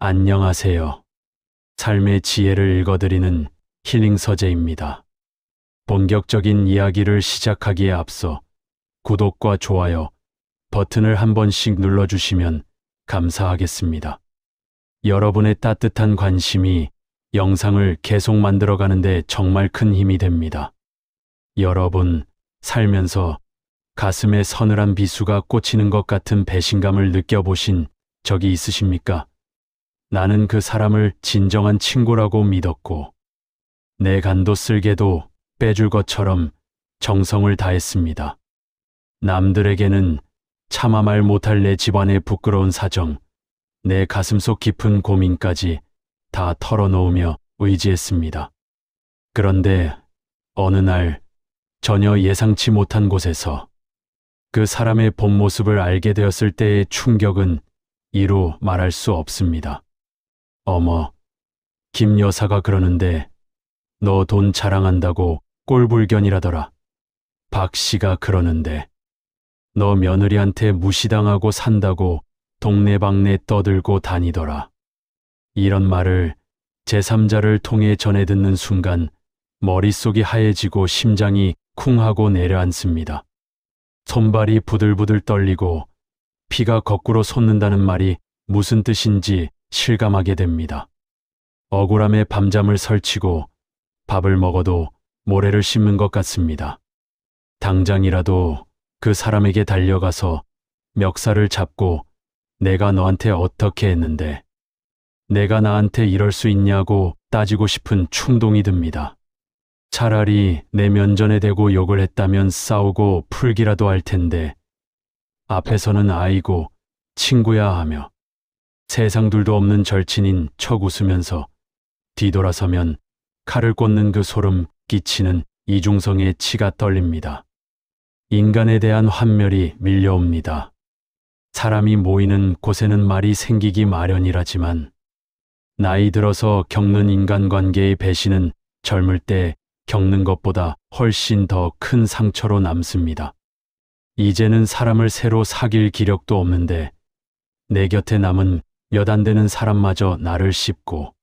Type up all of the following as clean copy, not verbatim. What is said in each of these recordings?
안녕하세요. 삶의 지혜를 읽어드리는 힐링 서재입니다. 본격적인 이야기를 시작하기에 앞서 구독과 좋아요 버튼을 한 번씩 눌러주시면 감사하겠습니다. 여러분의 따뜻한 관심이 영상을 계속 만들어가는데 정말 큰 힘이 됩니다. 여러분, 살면서 가슴에 서늘한 비수가 꽂히는 것 같은 배신감을 느껴보신 적이 있으십니까? 나는 그 사람을 진정한 친구라고 믿었고 내 간도 쓸개도 빼줄 것처럼 정성을 다했습니다. 남들에게는 차마 말 못할 내 집안의 부끄러운 사정, 내 가슴속 깊은 고민까지 다 털어놓으며 의지했습니다. 그런데 어느 날 전혀 예상치 못한 곳에서 그 사람의 본 모습을 알게 되었을 때의 충격은 이루 말할 수 없습니다. 어머, 김 여사가 그러는데 너 돈 자랑한다고 꼴불견이라더라. 박 씨가 그러는데 너 며느리한테 무시당하고 산다고 동네방네 떠들고 다니더라. 이런 말을 제3자를 통해 전해 듣는 순간 머릿속이 하얘지고 심장이 쿵 하고 내려앉습니다. 손발이 부들부들 떨리고 피가 거꾸로 솟는다는 말이 무슨 뜻인지 실감하게 됩니다. 억울함에 밤잠을 설치고 밥을 먹어도 모래를 씹는 것 같습니다. 당장이라도 그 사람에게 달려가서 멱살을 잡고 내가 너한테 어떻게 했는데 내가 나한테 이럴 수 있냐고 따지고 싶은 충동이 듭니다. 차라리 내 면전에 대고 욕을 했다면 싸우고 풀기라도 할 텐데 앞에서는 아이고 친구야 하며 세상둘도 없는 절친인 척 웃으면서 뒤돌아서면 칼을 꽂는 그 소름 끼치는 이중성의 치가 떨립니다. 인간에 대한 환멸이 밀려옵니다. 사람이 모이는 곳에는 말이 생기기 마련이라지만 나이 들어서 겪는 인간관계의 배신은 젊을 때 겪는 것보다 훨씬 더 큰 상처로 남습니다. 이제는 사람을 새로 사귈 기력도 없는데 내 곁에 남은 몇 안 되는 사람마저 나를 씹고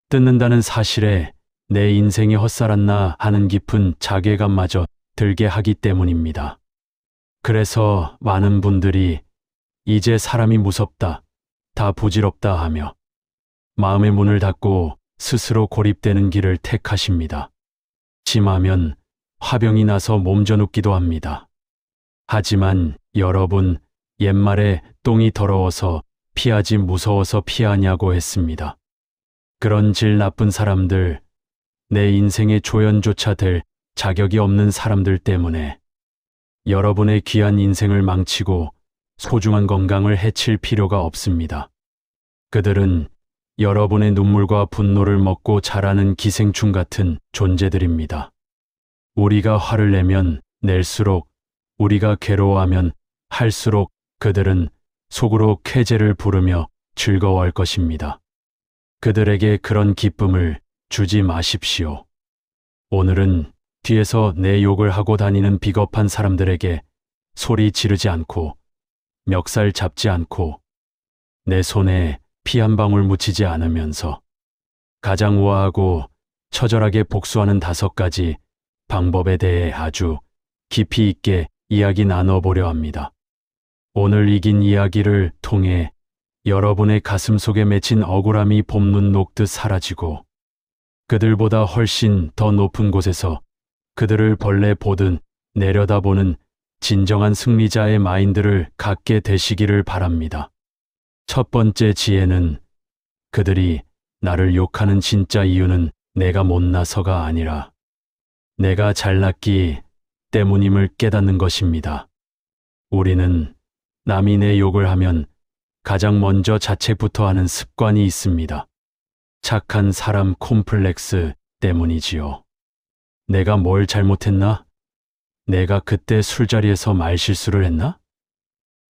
뜯는다는 사실에 내 인생이 헛살았나 하는 깊은 자괴감마저 들게 하기 때문입니다. 그래서 많은 분들이 이제 사람이 무섭다, 다 부질없다 하며 마음의 문을 닫고 스스로 고립되는 길을 택하십니다. 심하면 화병이 나서 몸져 눕기도 합니다. 하지만 여러분, 옛말에 똥이 더러워서 피하지 무서워서 피하냐고 했습니다. 그런 질 나쁜 사람들, 내 인생의 조연조차 될 자격이 없는 사람들 때문에 여러분의 귀한 인생을 망치고 소중한 건강을 해칠 필요가 없습니다. 그들은 여러분의 눈물과 분노를 먹고 자라는 기생충 같은 존재들입니다. 우리가 화를 내면 낼수록, 우리가 괴로워하면 할수록 그들은 속으로 쾌재를 부르며 즐거워할 것입니다. 그들에게 그런 기쁨을 주지 마십시오. 오늘은 뒤에서 내 욕을 하고 다니는 비겁한 사람들에게 소리 지르지 않고 멱살 잡지 않고 내 손에 피 한 방울 묻히지 않으면서 가장 우아하고 처절하게 복수하는 5가지 방법에 대해 아주 깊이 있게 이야기 나눠보려 합니다. 오늘 이긴 이야기를 통해 여러분의 가슴 속에 맺힌 억울함이 봄눈 녹듯 사라지고 그들보다 훨씬 더 높은 곳에서 그들을 벌레 보듯 내려다보는 진정한 승리자의 마인드를 갖게 되시기를 바랍니다. 첫 번째 지혜는 그들이 나를 욕하는 진짜 이유는 내가 못나서가 아니라 내가 잘났기 때문임을 깨닫는 것입니다. 우리는 남이 내 욕을 하면 가장 먼저 자책부터 하는 습관이 있습니다. 착한 사람 콤플렉스 때문이지요. 내가 뭘 잘못했나? 내가 그때 술자리에서 말실수를 했나?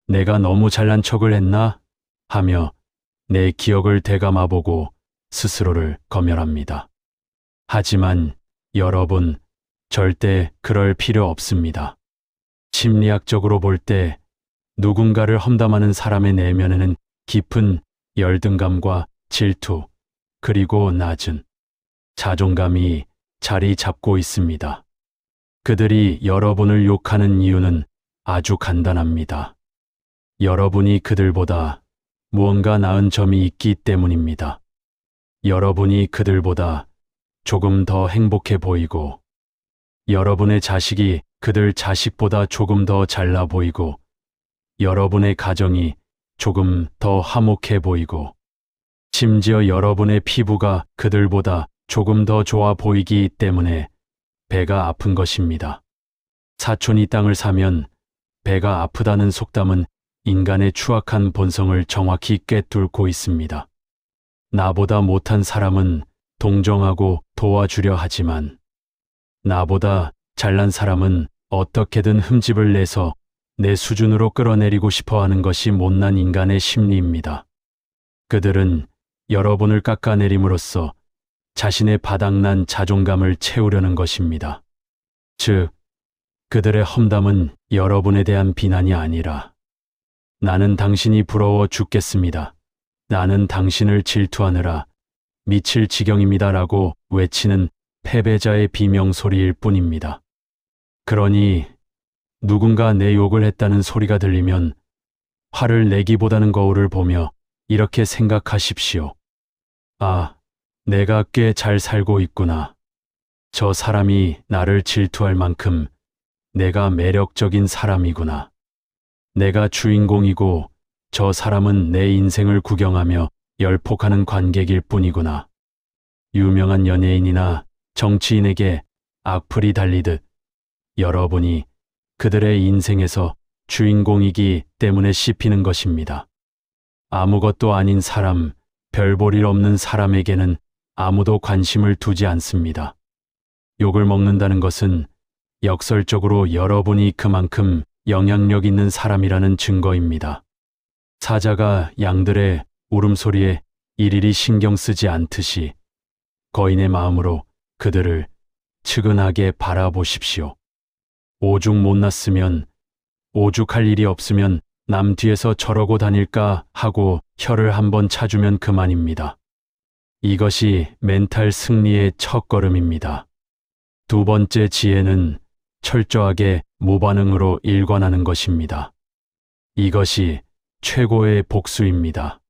내가 너무 잘난 척을 했나? 하며 내 기억을 되감아보고 스스로를 검열합니다. 하지만 여러분, 절대 그럴 필요 없습니다. 심리학적으로 볼 때 누군가를 험담하는 사람의 내면에는 깊은 열등감과 질투, 그리고 낮은 자존감이 자리 잡고 있습니다. 그들이 여러분을 욕하는 이유는 아주 간단합니다. 여러분이 그들보다 무언가 나은 점이 있기 때문입니다. 여러분이 그들보다 조금 더 행복해 보이고, 여러분의 자식이 그들 자식보다 조금 더 잘나 보이고, 여러분의 가정이 조금 더 화목해 보이고, 심지어 여러분의 피부가 그들보다 조금 더 좋아 보이기 때문에 배가 아픈 것입니다. 사촌이 땅을 사면 배가 아프다는 속담은 인간의 추악한 본성을 정확히 꿰뚫고 있습니다. 나보다 못한 사람은 동정하고 도와주려 하지만, 나보다 잘난 사람은 어떻게든 흠집을 내서 내 수준으로 끌어내리고 싶어 하는 것이 못난 인간의 심리입니다. 그들은 여러분을 깎아내림으로써 자신의 바닥난 자존감을 채우려는 것입니다. 즉, 그들의 험담은 여러분에 대한 비난이 아니라, 나는 당신이 부러워 죽겠습니다. 나는 당신을 질투하느라 미칠 지경입니다라고 외치는 패배자의 비명소리일 뿐입니다. 그러니 누군가 내 욕을 했다는 소리가 들리면 화를 내기보다는 거울을 보며 이렇게 생각하십시오. 아, 내가 꽤 잘 살고 있구나. 저 사람이 나를 질투할 만큼 내가 매력적인 사람이구나. 내가 주인공이고 저 사람은 내 인생을 구경하며 열폭하는 관객일 뿐이구나. 유명한 연예인이나 정치인에게 악플이 달리듯 여러분이 그들의 인생에서 주인공이기 때문에 씹히는 것입니다. 아무것도 아닌 사람, 별 볼 일 없는 사람에게는 아무도 관심을 두지 않습니다. 욕을 먹는다는 것은 역설적으로 여러분이 그만큼 영향력 있는 사람이라는 증거입니다. 사자가 양들의 울음소리에 일일이 신경 쓰지 않듯이 거인의 마음으로 그들을 측은하게 바라보십시오. 오죽 못났으면, 오죽할 일이 없으면 남 뒤에서 저러고 다닐까 하고 혀를 한번 차주면 그만입니다. 이것이 멘탈 승리의 첫걸음입니다. 두 번째 지혜는 철저하게 무반응으로 일관하는 것입니다. 이것이 최고의 복수입니다.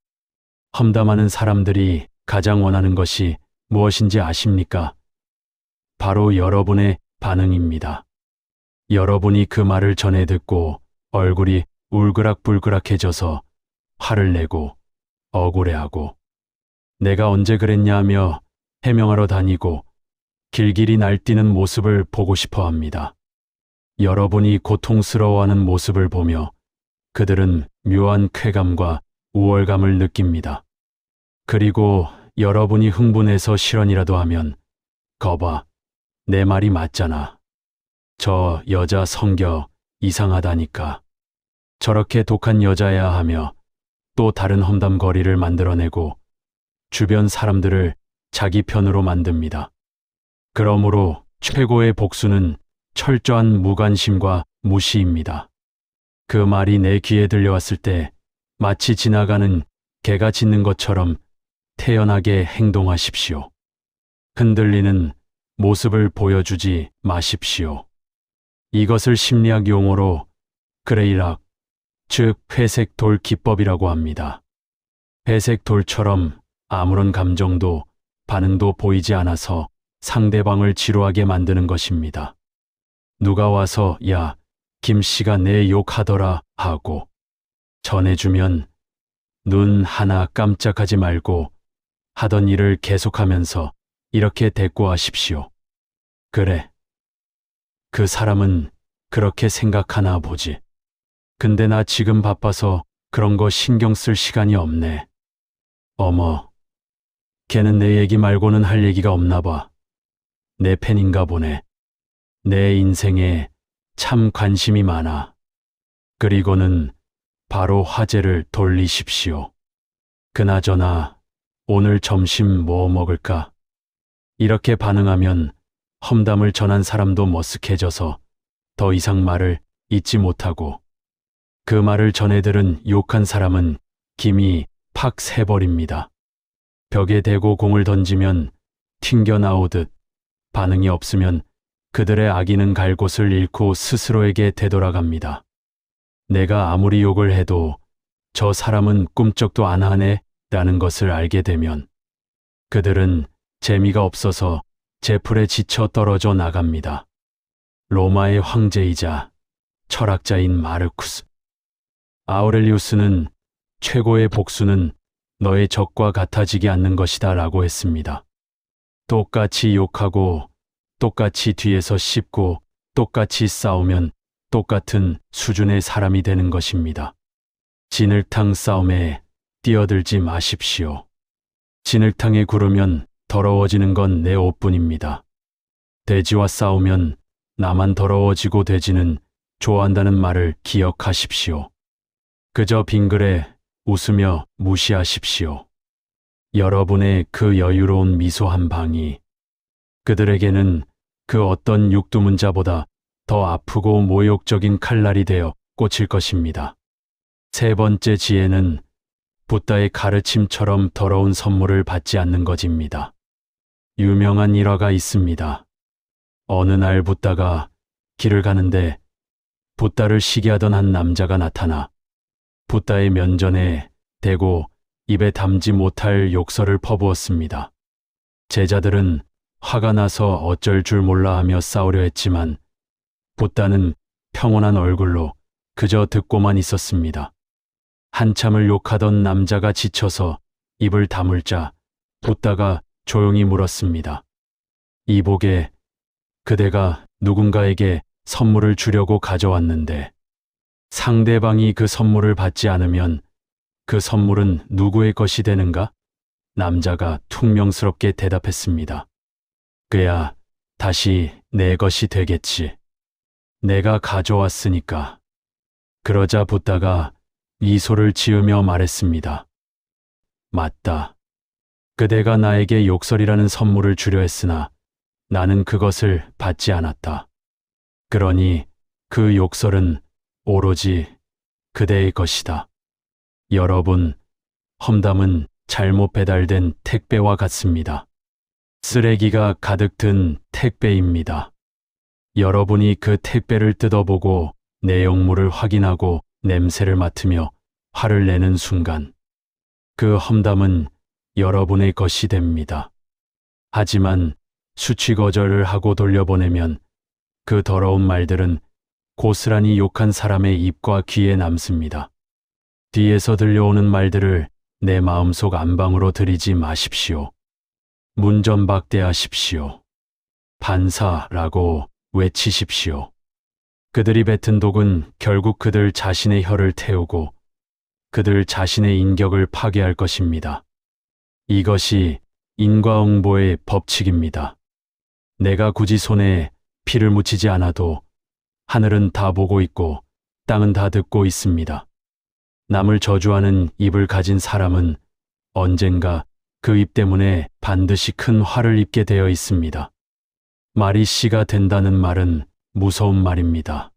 험담하는 사람들이 가장 원하는 것이 무엇인지 아십니까? 바로 여러분의 반응입니다. 여러분이 그 말을 전해 듣고 얼굴이 울그락불그락해져서 화를 내고 억울해하고, 내가 언제 그랬냐 하며 해명하러 다니고 길길이 날뛰는 모습을 보고 싶어 합니다. 여러분이 고통스러워하는 모습을 보며 그들은 묘한 쾌감과 우월감을 느낍니다. 그리고 여러분이 흥분해서 실언이라도 하면, 거봐, 내 말이 맞잖아. 저 여자 성격 이상하다니까. 저렇게 독한 여자야 하며 또 다른 험담거리를 만들어내고 주변 사람들을 자기 편으로 만듭니다. 그러므로 최고의 복수는 철저한 무관심과 무시입니다. 그 말이 내 귀에 들려왔을 때 마치 지나가는 개가 짖는 것처럼 태연하게 행동하십시오. 흔들리는 모습을 보여주지 마십시오. 이것을 심리학 용어로 그레이락, 즉 회색 돌 기법이라고 합니다. 회색 돌처럼 아무런 감정도 반응도 보이지 않아서 상대방을 지루하게 만드는 것입니다. 누가 와서 야, 김씨가 내 욕하더라 하고 전해주면 눈 하나 깜짝하지 말고 하던 일을 계속하면서 이렇게 대꾸하십시오. 그래, 그 사람은 그렇게 생각하나 보지. 근데 나 지금 바빠서 그런 거 신경 쓸 시간이 없네. 어머, 걔는 내 얘기 말고는 할 얘기가 없나 봐. 내 팬인가 보네. 내 인생에 참 관심이 많아. 그리고는 바로 화제를 돌리십시오. 그나저나 오늘 점심 뭐 먹을까? 이렇게 반응하면 험담을 전한 사람도 머쓱해져서 더 이상 말을 잇지 못하고, 그 말을 전해들은 욕한 사람은 김이 팍 새버립니다. 벽에 대고 공을 던지면 튕겨나오듯 반응이 없으면 그들의 악의는 갈 곳을 잃고 스스로에게 되돌아갑니다. 내가 아무리 욕을 해도 저 사람은 꿈쩍도 안 하네 라는 것을 알게 되면 그들은 재미가 없어서 제풀에 지쳐 떨어져 나갑니다. 로마의 황제이자 철학자인 마르쿠스 아우렐리우스는 최고의 복수는 너의 적과 같아지지 않는 것이다 라고 했습니다. 똑같이 욕하고 똑같이 뒤에서 씹고 똑같이 싸우면 똑같은 수준의 사람이 되는 것입니다. 진흙탕 싸움에 뛰어들지 마십시오. 진흙탕에 구르면 더러워지는 건 내 옷뿐입니다. 돼지와 싸우면 나만 더러워지고 돼지는 좋아한다는 말을 기억하십시오. 그저 빙그레 웃으며 무시하십시오. 여러분의 그 여유로운 미소 한 방이 그들에게는 그 어떤 육두문자보다 더 아프고 모욕적인 칼날이 되어 꽂힐 것입니다. 세 번째 지혜는 붓다의 가르침처럼 더러운 선물을 받지 않는 것입니다. 유명한 일화가 있습니다. 어느 날 붓다가 길을 가는데 붓다를 시기 하던 한 남자가 나타나 붓다의 면전에 대고 입에 담지 못할 욕설을 퍼부었습니다. 제자들은 화가 나서 어쩔 줄 몰라 하며 싸우려 했지만 붓다는 평온한 얼굴로 그저 듣고만 있었습니다. 한참을 욕하던 남자가 지쳐서 입을 다물자 붓다가 조용히 물었습니다. 이복에 그대가 누군가에게 선물을 주려고 가져왔는데 상대방이 그 선물을 받지 않으면 그 선물은 누구의 것이 되는가? 남자가 퉁명스럽게 대답했습니다. 그야 다시 내 것이 되겠지. 내가 가져왔으니까. 그러자 붓다가 미소를 지으며 말했습니다. 맞다. 그대가 나에게 욕설이라는 선물을 주려 했으나 나는 그것을 받지 않았다. 그러니 그 욕설은 오로지 그대의 것이다. 여러분, 험담은 잘못 배달된 택배와 같습니다. 쓰레기가 가득 든 택배입니다. 여러분이 그 택배를 뜯어보고 내용물을 확인하고 냄새를 맡으며 화를 내는 순간 그 험담은 여러분의 것이 됩니다. 하지만 수치 거절을 하고 돌려보내면 그 더러운 말들은 고스란히 욕한 사람의 입과 귀에 남습니다. 뒤에서 들려오는 말들을 내 마음속 안방으로 들이지 마십시오. 문전박대하십시오. 반사라고 외치십시오. 그들이 뱉은 독은 결국 그들 자신의 혀를 태우고 그들 자신의 인격을 파괴할 것입니다. 이것이 인과응보의 법칙입니다. 내가 굳이 손에 피를 묻히지 않아도 하늘은 다 보고 있고 땅은 다 듣고 있습니다. 남을 저주하는 입을 가진 사람은 언젠가 그 입 때문에 반드시 큰 화를 입게 되어 있습니다. 말이 씨가 된다는 말은 무서운 말입니다.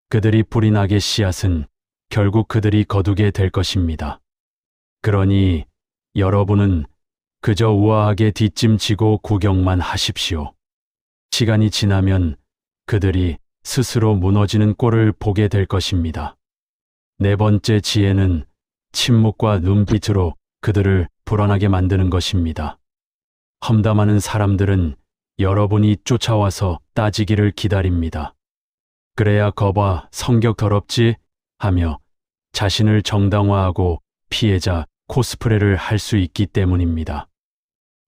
그들이 뿌린 악의 씨앗은 결국 그들이 거두게 될 것입니다. 그러니 여러분은 그저 우아하게 뒷짐지고 구경만 하십시오. 시간이 지나면 그들이 스스로 무너지는 꼴을 보게 될 것입니다. 네 번째 지혜는 침묵과 눈빛으로 그들을 불안하게 만드는 것입니다. 험담하는 사람들은 여러분이 쫓아와서 따지기를 기다립니다. 그래야 거봐 성격 더럽지 하며 자신을 정당화하고 피해자 코스프레를 할 수 있기 때문입니다.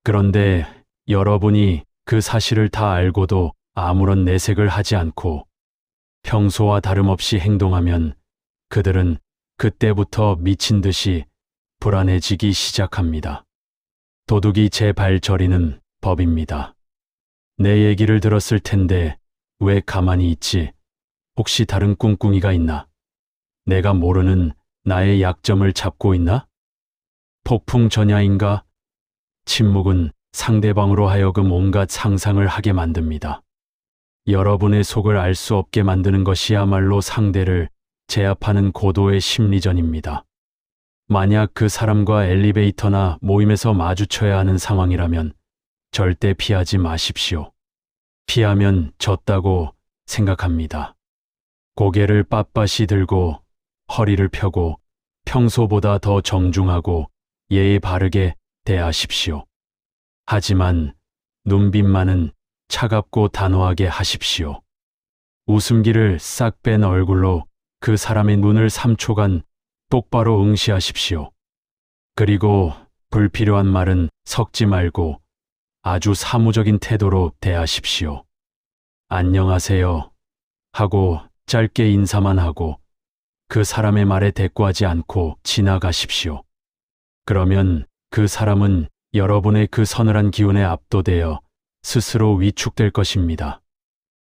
그런데 여러분이 그 사실을 다 알고도 아무런 내색을 하지 않고 평소와 다름없이 행동하면 그들은 그때부터 미친 듯이 불안해지기 시작합니다. 도둑이 제 발 저리는 법입니다. 내 얘기를 들었을 텐데 왜 가만히 있지? 혹시 다른 꿍꿍이가 있나? 내가 모르는 나의 약점을 잡고 있나? 폭풍 전야인가? 침묵은 상대방으로 하여금 온갖 상상을 하게 만듭니다. 여러분의 속을 알 수 없게 만드는 것이야말로 상대를 제압하는 고도의 심리전입니다. 만약 그 사람과 엘리베이터나 모임에서 마주쳐야 하는 상황이라면 절대 피하지 마십시오. 피하면 졌다고 생각합니다. 고개를 빳빳이 들고 허리를 펴고 평소보다 더 정중하고 예의 바르게 대하십시오. 하지만 눈빛만은 차갑고 단호하게 하십시오. 웃음기를 싹 뺀 얼굴로 그 사람의 눈을 3초간 똑바로 응시하십시오. 그리고 불필요한 말은 섞지 말고 아주 사무적인 태도로 대하십시오. 안녕하세요 하고 짧게 인사만 하고 그 사람의 말에 대꾸하지 않고 지나가십시오. 그러면 그 사람은 여러분의 그 서늘한 기운에 압도되어 스스로 위축될 것입니다.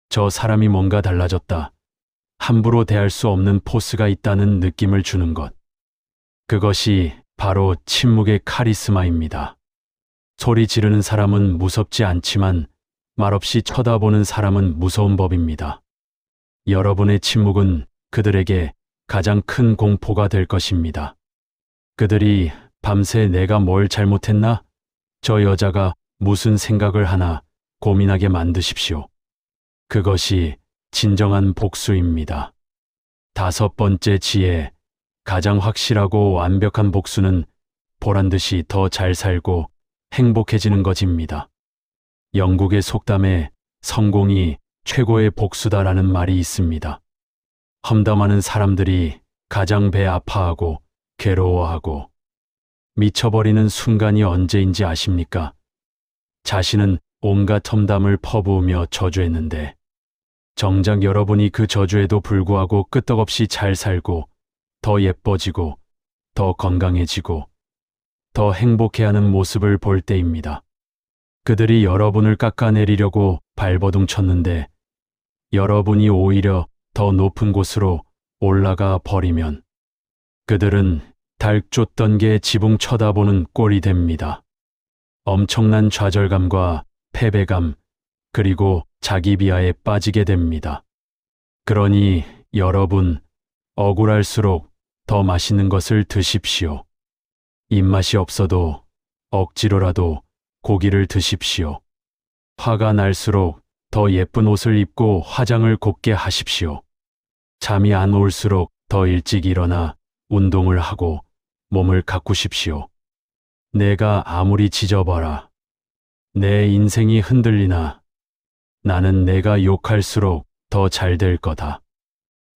저 사람이 뭔가 달라졌다. 함부로 대할 수 없는 포스가 있다는 느낌을 주는 것. 그것이 바로 침묵의 카리스마입니다. 소리 지르는 사람은 무섭지 않지만 말없이 쳐다보는 사람은 무서운 법입니다. 여러분의 침묵은 그들에게 가장 큰 공포가 될 것입니다. 그들이 밤새 내가 뭘 잘못했나? 저 여자가 무슨 생각을 하나 고민하게 만드십시오. 그것이 진정한 복수입니다. 5번째 지혜, 가장 확실하고 완벽한 복수는 보란듯이 더 잘 살고 행복해지는 것입니다. 영국의 속담에 성공이 최고의 복수다라는 말이 있습니다. 험담하는 사람들이 가장 배 아파하고 괴로워하고 미쳐버리는 순간이 언제인지 아십니까? 자신은 온갖 험담을 퍼부으며 저주했는데 정작 여러분이 그 저주에도 불구하고 끄떡없이 잘 살고 더 예뻐지고 더 건강해지고 더 행복해하는 모습을 볼 때입니다. 그들이 여러분을 깎아내리려고 발버둥 쳤는데 여러분이 오히려 더 높은 곳으로 올라가 버리면 그들은 달 쫓던 게 지붕 쳐다보는 꼴이 됩니다. 엄청난 좌절감과 패배감 그리고 자기 비하에 빠지게 됩니다. 그러니 여러분, 억울할수록 더 맛있는 것을 드십시오. 입맛이 없어도 억지로라도 고기를 드십시오. 화가 날수록 더 예쁜 옷을 입고 화장을 곱게 하십시오. 잠이 안 올수록 더 일찍 일어나 운동을 하고 몸을 가꾸십시오. 내가 아무리 지져봐라. 내 인생이 흔들리나 나는 내가 욕할수록 더 잘 될 거다.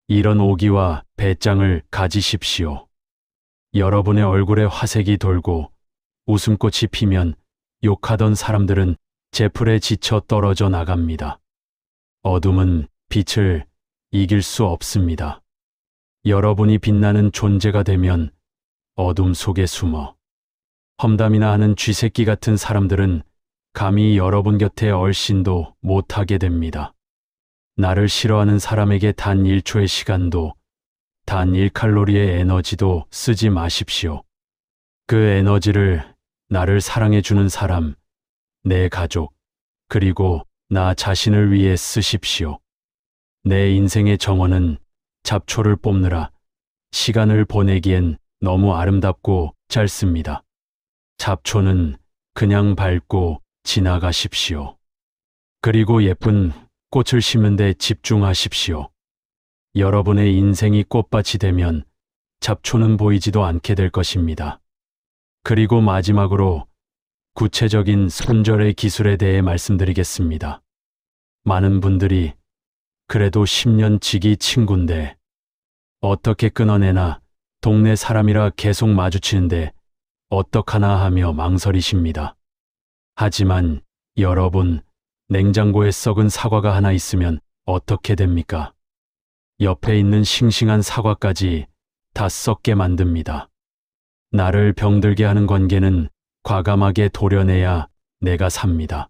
이런 오기와 배짱을 가지십시오. 여러분의 얼굴에 화색이 돌고 웃음꽃이 피면 욕하던 사람들은 제풀에 지쳐 떨어져 나갑니다. 어둠은 빛을 이길 수 없습니다. 여러분이 빛나는 존재가 되면 어둠 속에 숨어 험담이나 하는 쥐새끼 같은 사람들은 감히 여러분 곁에 얼씬도 못하게 됩니다. 나를 싫어하는 사람에게 단 1초의 시간도 단 1칼로리의 에너지도 쓰지 마십시오. 그 에너지를 나를 사랑해주는 사람, 내 가족, 그리고 나 자신을 위해 쓰십시오. 내 인생의 정원은 잡초를 뽑느라 시간을 보내기엔 너무 아름답고 짧습니다. 잡초는 그냥 밟고 지나가십시오. 그리고 예쁜 꽃을 심는 데 집중하십시오. 여러분의 인생이 꽃밭이 되면 잡초는 보이지도 않게 될 것입니다. 그리고 마지막으로 구체적인 손절의 기술에 대해 말씀드리겠습니다. 많은 분들이 그래도 10년 지기 친구인데 어떻게 끊어내나 동네 사람이라 계속 마주치는데 어떡하나 하며 망설이십니다. 하지만 여러분, 냉장고에 썩은 사과가 하나 있으면 어떻게 됩니까? 옆에 있는 싱싱한 사과까지 다 썩게 만듭니다. 나를 병들게 하는 관계는 과감하게 도려내야 내가 삽니다.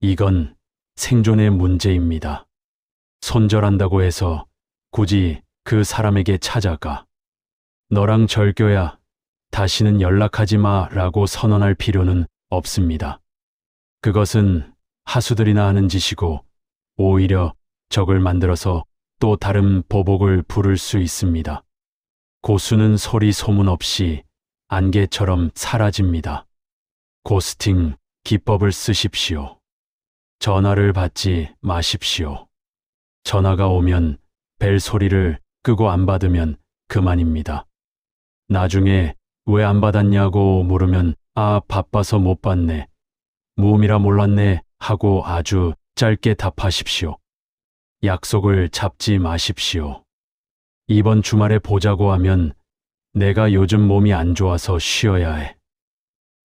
이건 생존의 문제입니다. 손절한다고 해서 굳이 그 사람에게 찾아가 너랑 절교야, 다시는 연락하지 마 라고 선언할 필요는 없습니다. 그것은 하수들이나 하는 짓이고 오히려 적을 만들어서 또 다른 보복을 부를 수 있습니다. 고수는 소리 소문 없이 안개처럼 사라집니다. 고스팅 기법을 쓰십시오. 전화를 받지 마십시오. 전화가 오면 벨 소리를 끄고 안 받으면 그만입니다. 나중에 왜 안 받았냐고 물으면 아, 바빠서 못 받네. 무음이라 몰랐네 하고 아주 짧게 답하십시오. 약속을 잡지 마십시오. 이번 주말에 보자고 하면 내가 요즘 몸이 안 좋아서 쉬어야 해.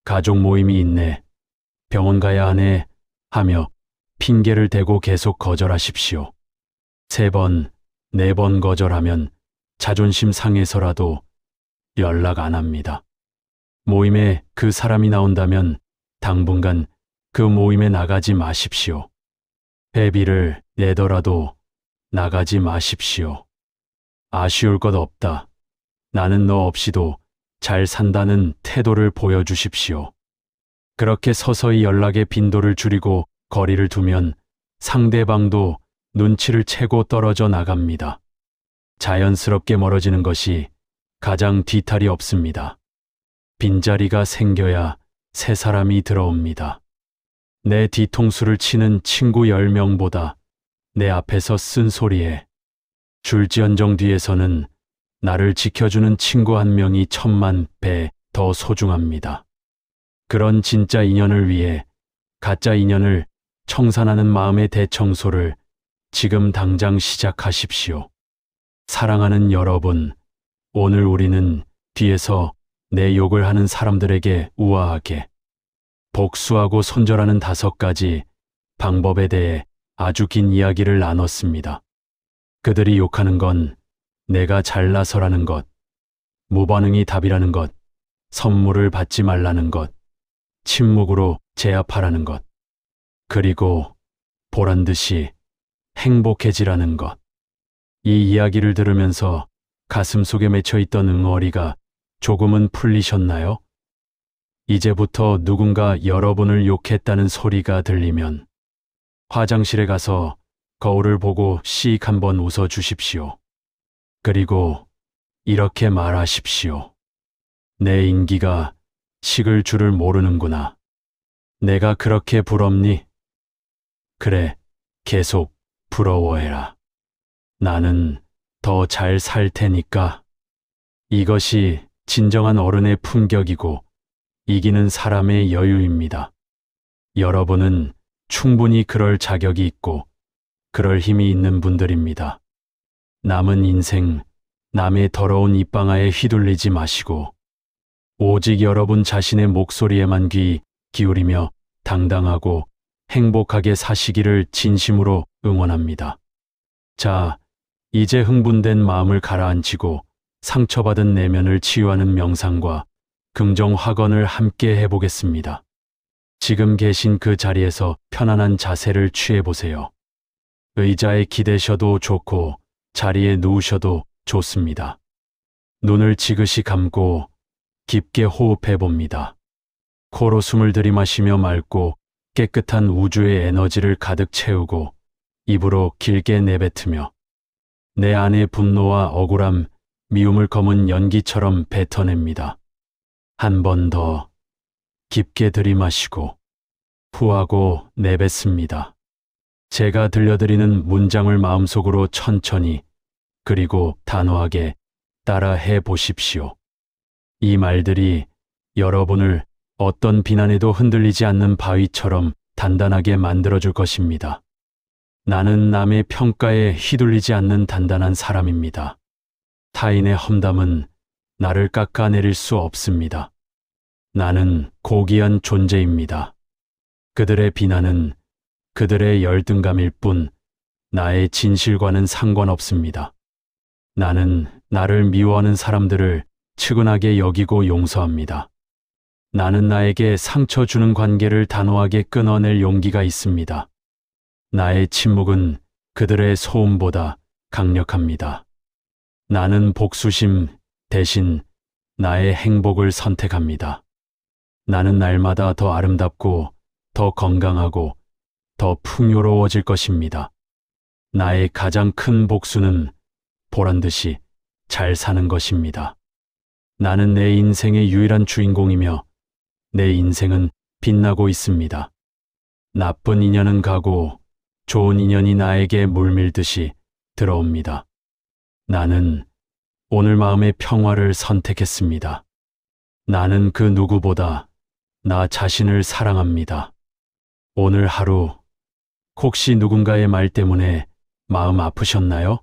가족 모임이 있네. 병원 가야 하네 하며 핑계를 대고 계속 거절하십시오. 3번, 4번 거절하면 자존심 상해서라도 연락 안 합니다. 모임에 그 사람이 나온다면 당분간 그 모임에 나가지 마십시오. 회비를 내더라도 나가지 마십시오. 아쉬울 것 없다. 나는 너 없이도 잘 산다는 태도를 보여주십시오. 그렇게 서서히 연락의 빈도를 줄이고 거리를 두면 상대방도 눈치를 채고 떨어져 나갑니다. 자연스럽게 멀어지는 것이 가장 뒤탈이 없습니다. 빈자리가 생겨야 새 사람이 들어옵니다. 내 뒤통수를 치는 친구 10명보다 내 앞에서 쓴 소리에 줄지언정 뒤에서는 나를 지켜주는 친구 1명이 1000만 배 더 소중합니다. 그런 진짜 인연을 위해 가짜 인연을 청산하는 마음의 대청소를 지금 당장 시작하십시오. 사랑하는 여러분, 오늘 우리는 뒤에서 내 욕을 하는 사람들에게 우아하게 복수하고 손절하는 5가지 방법에 대해 아주 긴 이야기를 나눴습니다. 그들이 욕하는 건 내가 잘나서라는 것, 무반응이 답이라는 것, 선물을 받지 말라는 것, 침묵으로 제압하라는 것, 그리고 보란듯이 행복해지라는 것. 이 이야기를 들으면서 가슴속에 맺혀있던 응어리가 조금은 풀리셨나요? 이제부터 누군가 여러분을 욕했다는 소리가 들리면 화장실에 가서 거울을 보고 씩 한번 웃어 주십시오. 그리고 이렇게 말하십시오. 내 인기가 식을 줄을 모르는구나. 내가 그렇게 부럽니? 그래, 계속 부러워해라. 나는 더 잘 살 테니까. 이것이 진정한 어른의 품격이고 이기는 사람의 여유입니다. 여러분은 충분히 그럴 자격이 있고 그럴 힘이 있는 분들입니다. 남은 인생, 남의 더러운 입방아에 휘둘리지 마시고 오직 여러분 자신의 목소리에만 귀 기울이며 당당하고 행복하게 사시기를 진심으로 응원합니다. 자, 이제 흥분된 마음을 가라앉히고 상처받은 내면을 치유하는 명상과 긍정 확언을 함께 해보겠습니다. 지금 계신 그 자리에서 편안한 자세를 취해보세요. 의자에 기대셔도 좋고 자리에 누우셔도 좋습니다. 눈을 지그시 감고 깊게 호흡해 봅니다. 코로 숨을 들이마시며 맑고 깨끗한 우주의 에너지를 가득 채우고 입으로 길게 내뱉으며 내 안의 분노와 억울함, 미움을 검은 연기처럼 뱉어냅니다. 한 번 더 깊게 들이마시고 후하고 내뱉습니다. 제가 들려드리는 문장을 마음속으로 천천히 그리고 단호하게 따라해 보십시오. 이 말들이 여러분을 어떤 비난에도 흔들리지 않는 바위처럼 단단하게 만들어줄 것입니다. 나는 남의 평가에 휘둘리지 않는 단단한 사람입니다. 타인의 험담은 나를 깎아내릴 수 없습니다. 나는 고귀한 존재입니다. 그들의 비난은 그들의 열등감일 뿐 나의 진실과는 상관없습니다. 나는 나를 미워하는 사람들을 측은하게 여기고 용서합니다. 나는 나에게 상처 주는 관계를 단호하게 끊어낼 용기가 있습니다. 나의 침묵은 그들의 소음보다 강력합니다. 나는 복수심 대신 나의 행복을 선택합니다. 나는 날마다 더 아름답고 더 건강하고 더 풍요로워질 것입니다. 나의 가장 큰 복수는 보란듯이 잘 사는 것입니다. 나는 내 인생의 유일한 주인공이며 내 인생은 빛나고 있습니다. 나쁜 인연은 가고 좋은 인연이 나에게 물밀듯이 들어옵니다. 나는 오늘 마음의 평화를 선택했습니다. 나는 그 누구보다 나 자신을 사랑합니다. 오늘 하루 혹시 누군가의 말 때문에 마음 아프셨나요?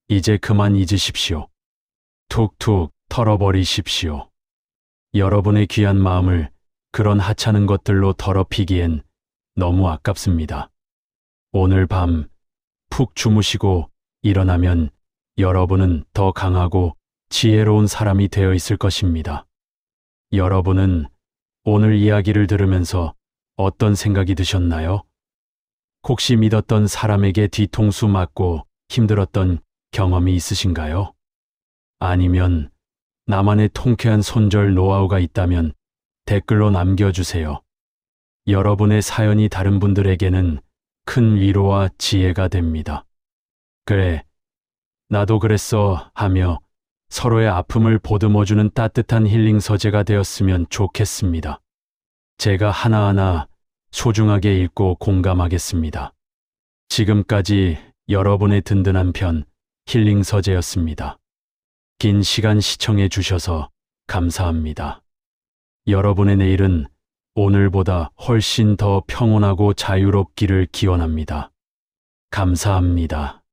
이제 그만 잊으십시오. 툭툭 털어버리십시오. 여러분의 귀한 마음을 그런 하찮은 것들로 더럽히기엔 너무 아깝습니다. 오늘 밤 푹 주무시고 일어나면 여러분은 더 강하고 지혜로운 사람이 되어 있을 것입니다. 여러분은 오늘 이야기를 들으면서 어떤 생각이 드셨나요? 혹시 믿었던 사람에게 뒤통수 맞고 힘들었던 경험이 있으신가요? 아니면 나만의 통쾌한 손절 노하우가 있다면 댓글로 남겨주세요. 여러분의 사연이 다른 분들에게는 큰 위로와 지혜가 됩니다. 그래, 나도 그랬어 하며 서로의 아픔을 보듬어주는 따뜻한 힐링 서재가 되었으면 좋겠습니다. 제가 하나하나 소중하게 읽고 공감하겠습니다. 지금까지 여러분의 든든한 편 힐링 서재였습니다. 긴 시간 시청해 주셔서 감사합니다. 여러분의 내일은 오늘보다 훨씬 더 평온하고 자유롭기를 기원합니다. 감사합니다.